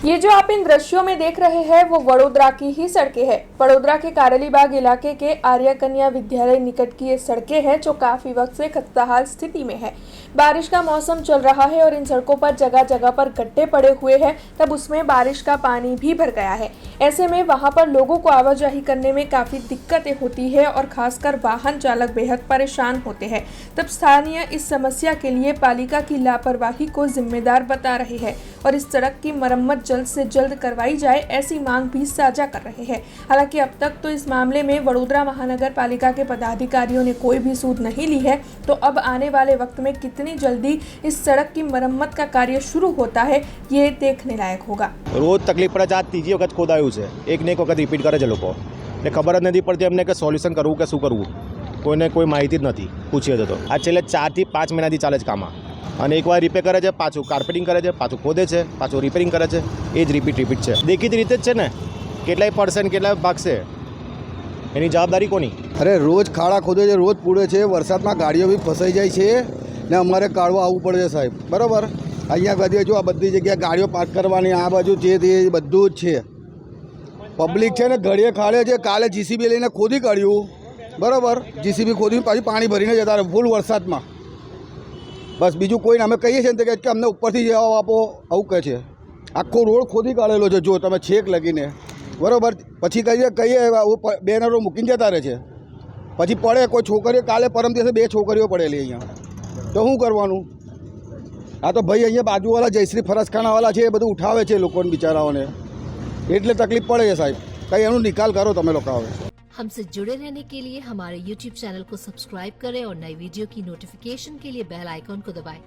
ये जो आप इन दृश्यों में देख रहे हैं वो वडोदरा की ही सड़कें हैं। वडोदरा के कारेलीबाग इलाके के आर्य कन्या विद्यालय निकट की ये सड़कें हैं जो काफी वक्त से खस्ताहाल स्थिति में है। बारिश का मौसम चल रहा है और इन सड़कों पर जगह जगह पर गड्ढे पड़े हुए हैं, तब उसमें बारिश का पानी भी भर गया है। ऐसे में वहां पर लोगों को आवाजाही करने में काफी दिक्कतें होती है और खासकर वाहन चालक बेहद परेशान होते हैं। तब स्थानीय इस समस्या के लिए पालिका की लापरवाही को जिम्मेदार बता रहे हैं और इस सड़क की मरम्मत जल्द से जल्द करवाई जाए, ऐसी मांग भी साझा कर रहे हैं। हालांकि अब तक तो इस मामले में वडोदरा महानगर पालिका के पदाधिकारियों ने कोई भी सूद नहीं ली है, तो अब आने वाले वक्त में कितनी जल्दी इस सड़क की मरम्मत का कार्य शुरू होता है, ये देखने लायक होगा। रोज तकलीफ પડે છે। આ ત્રીજી વખત ખોદાયું છે, એક ને એક વખત રિપીટ કરે છે લોકો, ને ખબર જ નથી પડતી અમને કે સોલ્યુશન કરવું કે શું કરવું, કોઈને કોઈ માહિતી જ નથી પૂછીએ તો। આ છેલ્લે 4 થી 5 મહિનાથી ચાલે છે કામ, અને એકવાર રિપેર કરે છે, પાછું કાર્પેટિંગ કરે છે, પાછું ખોદે છે, પાછું રિપેરિંગ કરે છે, એ જ રિપીટ છે। દેખીતી રીતે જ છે ને, કેટલાય પડશે ને કેટલાય ભાગશે, એની જવાબદારી કોની? અરે રોજ ખાડા ખોદે છે, રોજ પૂડે છે, વરસાદમાં ગાડીઓ બી ફસાઈ જાય છે ને અમારે કાઢવા આવવું પડે છે સાહેબ, બરાબર। અહીંયા બધી જો આ બધી જગ્યાએ ગાડીઓ પાર્ક કરવાની, આ બાજુ જે તે બધું જ છે। પબ્લિક છે ને ઘડીએ ખાડે છે। કાલે જીસીબી લઈને ખોદી કાઢ્યું, બરાબર, જીસીબી ખોદી પાછી પાણી ભરીને જતા રહે ફૂલ વરસાદમાં। બસ બીજું કોઈને અમે કહીએ છીએ ને કે અમને ઉપરથી જવાબ આપો, આવું કહે છે। આખો રોડ ખોદી કાઢેલો છે, જો તમે છેક લગીને, બરાબર। પછી કહીએ બેનરો મૂકીને જતા રહે છે, પછી પડે કોઈ છોકરીઓ, કાલે પરમ દિવસે 2 છોકરીઓ પડેલી અહીંયા, તો શું કરવાનું? આ તો ભાઈ અહીંયા બાજુવાળા જયશ્રી ફરસખાનાવાળા છે, એ બધું ઉઠાવે છે લોકોને બિચારાઓને, એટલે તકલીફ પડે છે સાહેબ। કંઈ એનો નિકાલ કરો તમે લોકો। હવે हमसे जुड़े रहने के लिए हमारे YouTube चैनल को सब्सक्राइब करें और नई वीडियो की नोटिफिकेशन के लिए बेल आइकॉन को दबाएं।